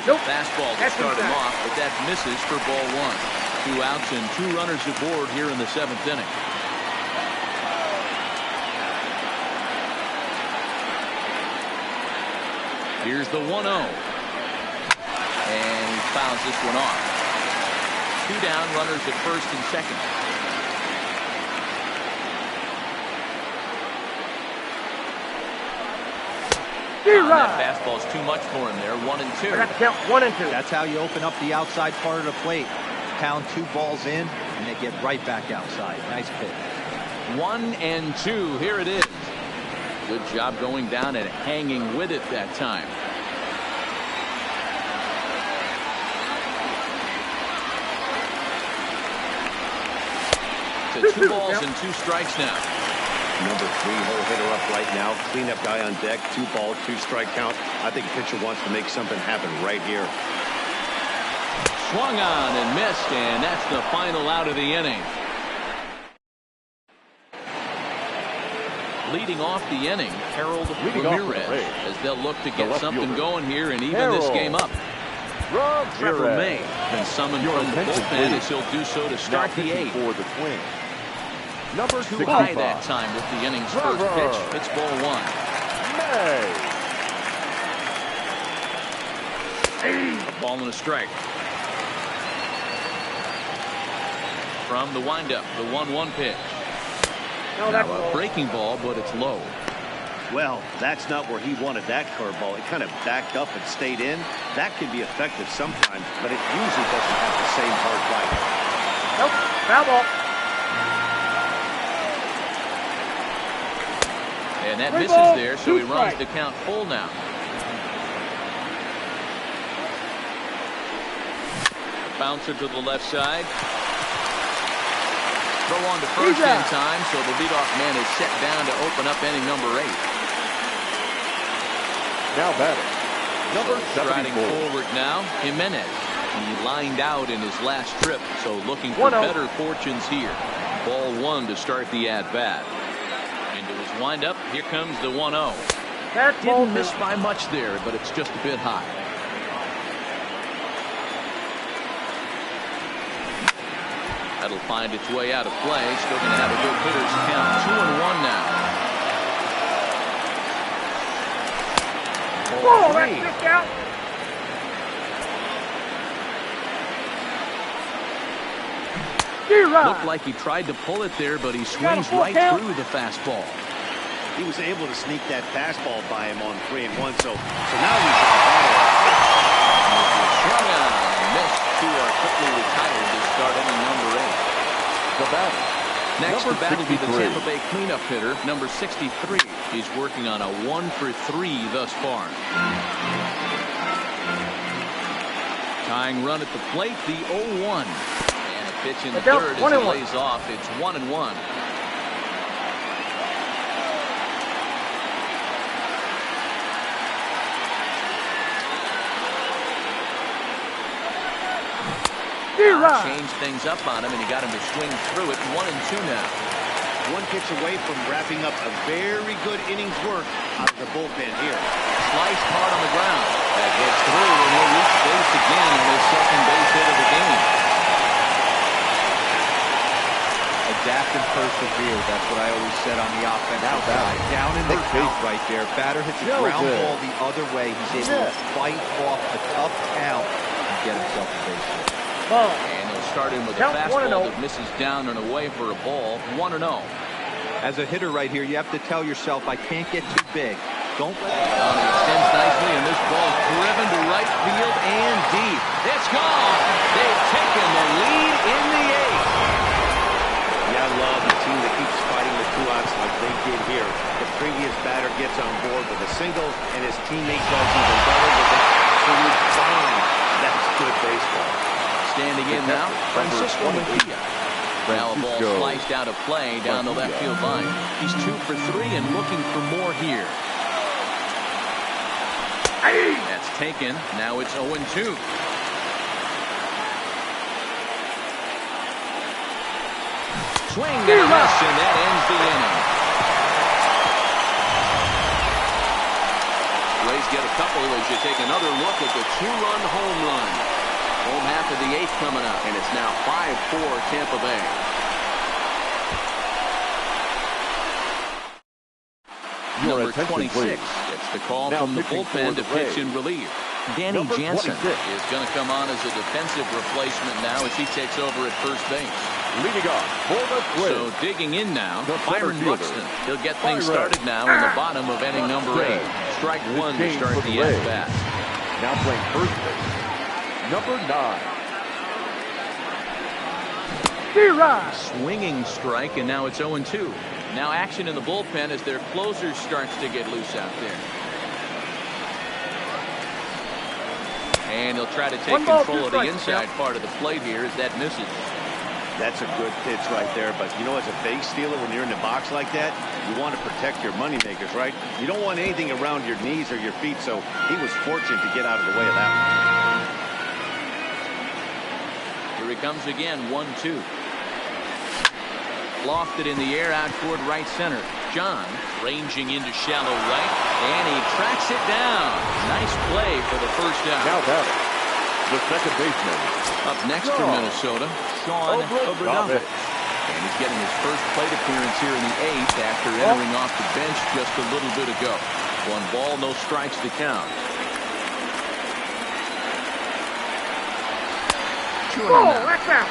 There's a fastball to start him off, but that misses for ball 1. 2 outs and 2 runners aboard here in the 7th inning. Here's the 1-0. And he fouls this one off. 2 down, runners at first and second. That fastball's too much for him there. 1-2. I got to count 1 and 2. That's how you open up the outside part of the plate. Pound 2 balls in, and they get right back outside. Nice pitch. 1-2. Here it is. Good job going down and hanging with it that time. To 2 balls and 2 strikes now. Number 3 hole hitter up right now. Cleanup guy on deck. 2 ball, 2 strike count. I think the pitcher wants to make something happen right here. Swung on and missed, and that's the final out of the inning. Leading off the inning, Harold Ramirez, as they'll look to get something going here and even this game up. Trevor May been summoned from the bullpen as he'll do so to start the 8th. For the Twins. Number 2 high that time with the inning's first pitch. It's ball 1. A ball and a strike. From the windup, the 1-1 pitch. No, now a breaking ball, but it's low. Well, that's not where he wanted that curveball. It kind of backed up and stayed in. That can be effective sometimes, but it usually doesn't have the same hard bite. Nope, foul ball. And that misses there, so he runs the count full now. Bouncer to the left side. Throw on to first in time, so the leadoff man is set down to open up inning number 8. Now batting. Number 74. Striding forward now, Jimenez. He lined out in his last trip, so looking for better fortunes here. Ball 1 to start the at-bat. Into his windup, here comes the 1-0. Didn't miss by much there, but it's just a bit high. That'll find its way out of play. Still going to have a good hitter's count. 2-1 now. Whoa, that's kicked out. Looked like he tried to pull it there, but he swings right through the fastball. He was able to sneak that fastball by him on 3-1, so now he's at the battle. Swung on and missed. 2 are quickly retired to start inning number 8. The batter. Next number to bat will be the 63. Tampa Bay cleanup hitter, number 63. He's working on a 1-for-3 thus far. Tying run at the plate, the 0-1. And a pitch in the third as it lays off. It's 1-1. Changed things up on him, and he got him to swing through it. 1-2 now. 1 pitch away from wrapping up a very good inning's work out of the bullpen here. Sliced hard on the ground. That gets through, and he'll reach base again on his second base hit of the game. Adapt and persevere. That's what I always said on the offensive side. Down in the count right there. Batter hits a ground ball the other way. He's able to fight off a tough count and get himself a base hit. And he'll start in with a fastball that misses down and away for a ball. 1-0. As a hitter right here, you have to tell yourself, I can't get too big. Don't let it go. He extends nicely, and this ball is driven to right field and deep. It's gone. They've taken the lead in the 8th. Yeah, I love the team that keeps fighting the 2 outs like they did here. The previous batter gets on board with a single, and his teammate does even better with an absolute bomb. That's good baseball. Standing in now, Francisco Mejia. Now a ball sliced out of play down the left field line. He's 2 for 3 and looking for more here. That's taken. Now it's 0-2. Swing and a miss, and that ends the inning. Rays get a couple as you take another look at the 2-run home run. Home half of the 8th coming up, and it's now 5-4 Tampa Bay. Number 26 gets the call from the bullpen to pitch in relief. Danny Jansen is going to come on as a defensive replacement now as he takes over at first base. Leading off for the Twins. So digging in now, Byron Buxton. He'll get things started now in the bottom of inning number 8. Strike one to start the at-bat. Now playing first base, number 9. Swinging strike, and now it's 0-2. Now action in the bullpen as their closer starts to get loose out there. And he'll try to take control of the inside part of the plate here as that misses. That's a good pitch right there, but you know, as a base stealer, when you're in the box like that, you want to protect your moneymakers, right? You don't want anything around your knees or your feet, so he was fortunate to get out of the way of that one. Here he comes again, 1-2. Lofted in the air out toward right center. John ranging into shallow right, and he tracks it down. Nice play for the first out. Now that the second baseman. Up next for Minnesota, Sean Obradovic. And he's getting his first plate appearance here in the 8th after entering off the bench just a little bit ago. 1 ball, no strikes to count. That's out.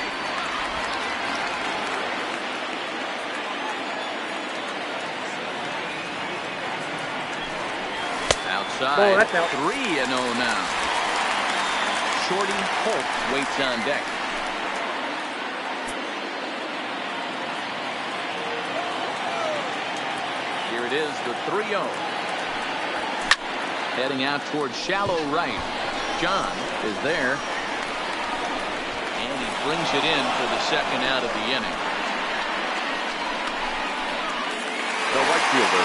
Outside, 3-0 now. Shorty Holt waits on deck. Here it is, the 3-0. Heading out towards shallow right. John is there. And he brings it in for the second out of the inning. The right fielder,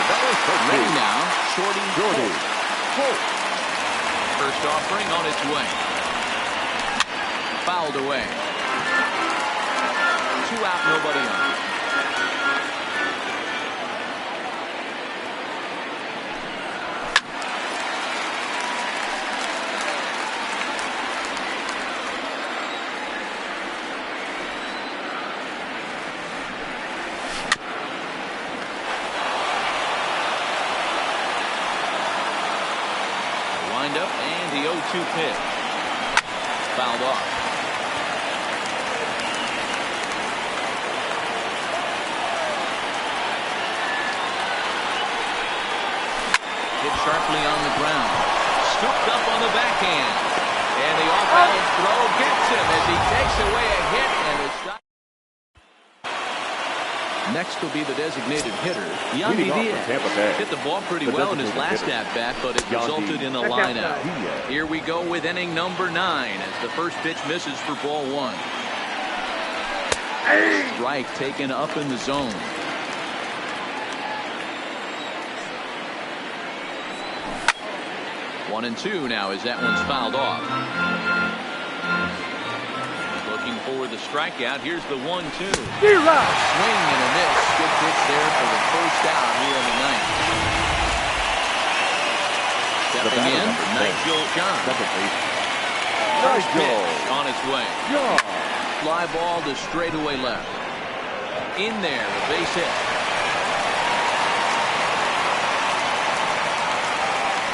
ready now, Shorty Holt. First offering on its way. Fouled away. 2 out, nobody on. Wind up and the 0-2 pitch. Fouled off. Sharply on the ground. Scooped up on the backhand. And the off-balance throw gets him as he takes away a hit and is stopped. Next will be the designated hitter, Yandy Diaz. Hit the ball pretty well in his last at-bat, but it resulted in a line-out. Here we go with inning number 9 as the first pitch misses for ball 1. Strike taken up in the zone. 1-2 now as that one's fouled off. Looking for the strikeout. Here's the 1-2. Swing and a miss. Good pitch there for the first out here in the 9th. Stepping in, Nigel John. First pitch on its way. Fly ball to straightaway left. In there, a base hit.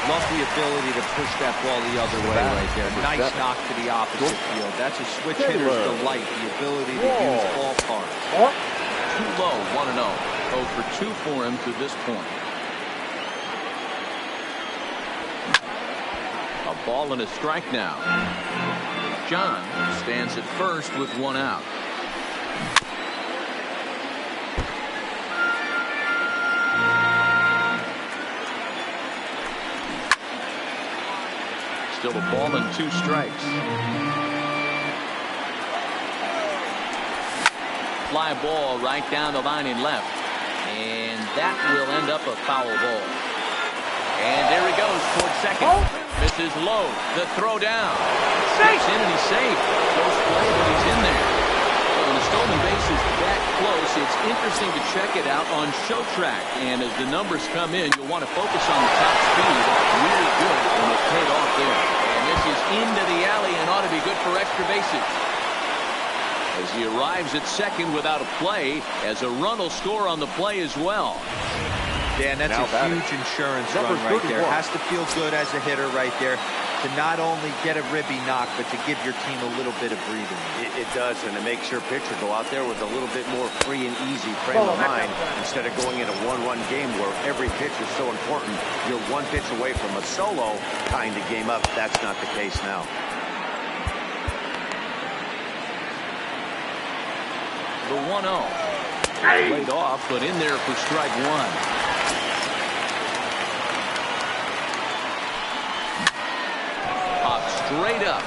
Love the ability to push that ball the other way right there. Nice knock to the opposite field. That's a switch hitter's delight, the ability to use all parts. Too low, 1-0. 0 for 2 for him to this point. A ball and a strike now. John stands at first with 1 out. Still a ball and 2 strikes. Fly ball right down the line in left. And that will end up a foul ball. And there he goes towards second. Misses low. The throw down. Steps in and he's safe. Close play, but he's in there. So when the stolen base is that close, it's interesting to check it out on show track. And as the numbers come in, you'll want to focus on the top speed. Really good, and it paid off there. And this is into the alley and ought to be good for extra bases. As he arrives at second without a play, as a run will score on the play as well. Dan, that's a huge insurance run right there. Has to feel good as a hitter right there to not only get a ribby knock, but to give your team a little bit of breathing. It does, and it makes your pitcher go out there with a little bit more free and easy frame of mind instead of going in a one-run game where every pitch is so important. You're one pitch away from a solo tying the game up. That's not the case now. The 1-0. Laid off, but in there for strike one. Popped straight up,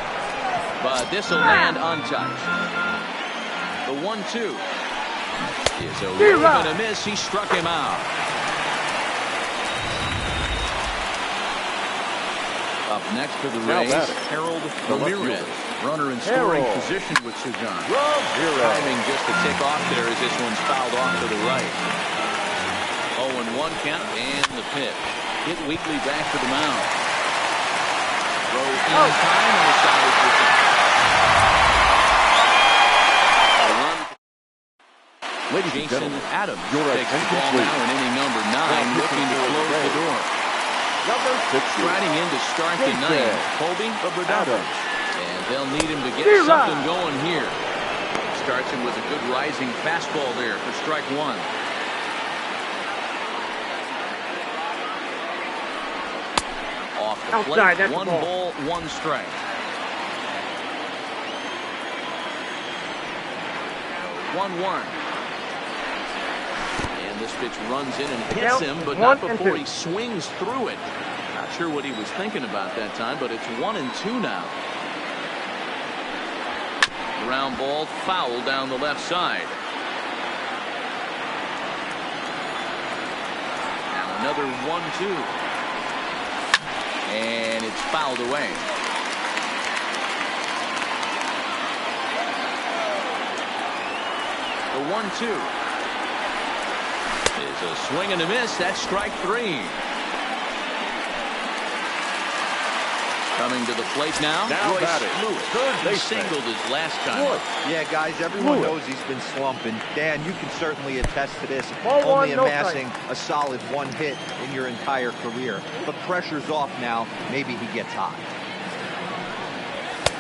but this will land untouched. The 1-2 is a really gonna miss. He struck him out. Up next for the Rays, Harold Ramirez. Runner in scoring position with Sujan. Timing just to tick off there as this one's fouled off to the right. 0-1 count and the pitch. Hit weakly back to the mound. Throw in time and the side is run. Ladies and Jason gentlemen, Adams your takes the ball attention, now in inning number 9, looking to close the door. Number 60. Striding in to start the ninth, Colby Adams. And they'll need him to get something going here. Starts him with a good rising fastball there for strike one. Off the plate, 1 ball, 1 strike. So 1-1. And this pitch runs in and hits him, but not before he swings through it. Not sure what he was thinking about that time, but it's 1-2 now. Ground ball foul down the left side. Now another 1-2. And it's fouled away. The 1-2 is a swing and a miss. That's strike 3. Coming to the plate now Royce Lewis. He singled his last time. Yeah, guys, everyone knows he's been slumping. Dan, you can certainly attest to this. Only amassing a solid 1 hit in your entire career. But pressure's off now. Maybe he gets hot.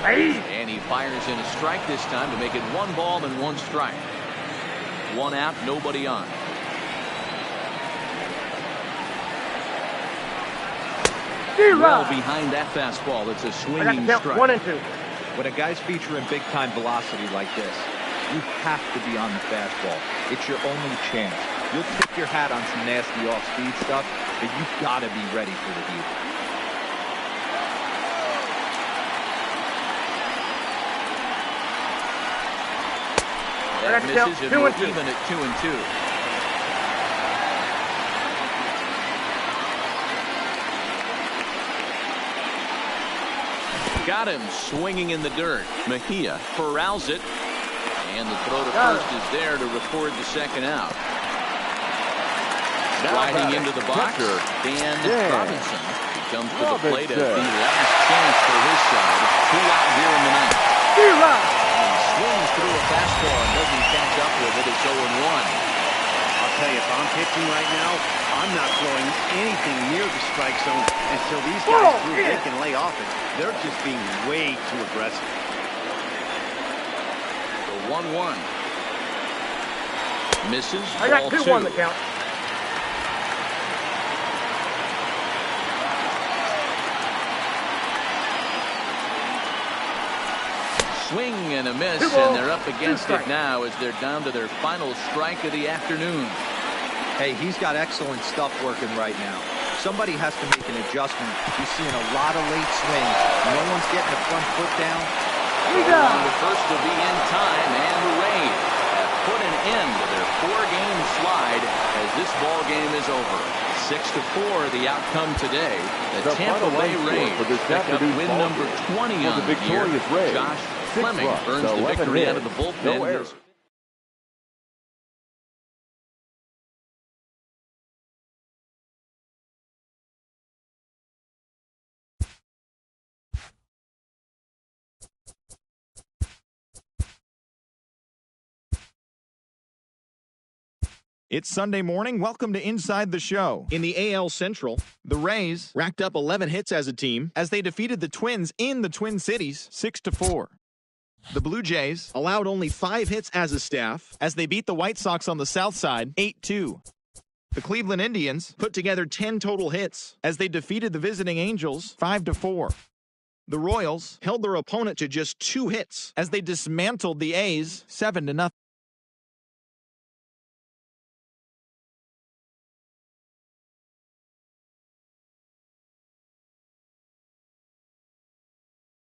And he fires in a strike this time to make it 1 ball and 1 strike. 1 out, nobody on. Well behind that fastball. It's a swinging strike. 1-2. When a guy's featuring big-time velocity like this, you have to be on the fastball. It's your only chance. You'll tip your hat on some nasty off-speed stuff, but you've got to be ready for the heat. That misses, and we're even at 2-2. Got him swinging in the dirt. Mejia corrals it, and the throw to first is there to record the second out. Sliding into the box, Dan Robinson. He comes to the plate as the last chance for his side. 2 out here in the ninth. He swings through a fastball and doesn't catch up with it. It's 0-1. I'll tell you, if I'm pitching right now, I'm not throwing anything near the strike zone until these guys prove they can lay off it. They're just being way too aggressive. The 1-1. Misses. I got 2-1 the count. Swing and a miss, and they're up against it now as they're down to their final strike of the afternoon. Hey, he's got excellent stuff working right now. Somebody has to make an adjustment. You're seeing a lot of late swings. No one's getting the front foot down. The first will be in time, and the Rays have put an end to their 4-game slide as this ball game is over. 6-4 the outcome today. The Tampa Bay Rays pick up win number 20 on the year. Josh Fleming earns the victory out of the bullpen. It's Sunday morning. Welcome to Inside the Show. In the AL Central, the Rays racked up 11 hits as a team as they defeated the Twins in the Twin Cities 6-4. The Blue Jays allowed only 5 hits as a staff as they beat the White Sox on the South Side 8-2. The Cleveland Indians put together 10 total hits as they defeated the visiting Angels 5-4. The Royals held their opponent to just 2 hits as they dismantled the A's 7-0.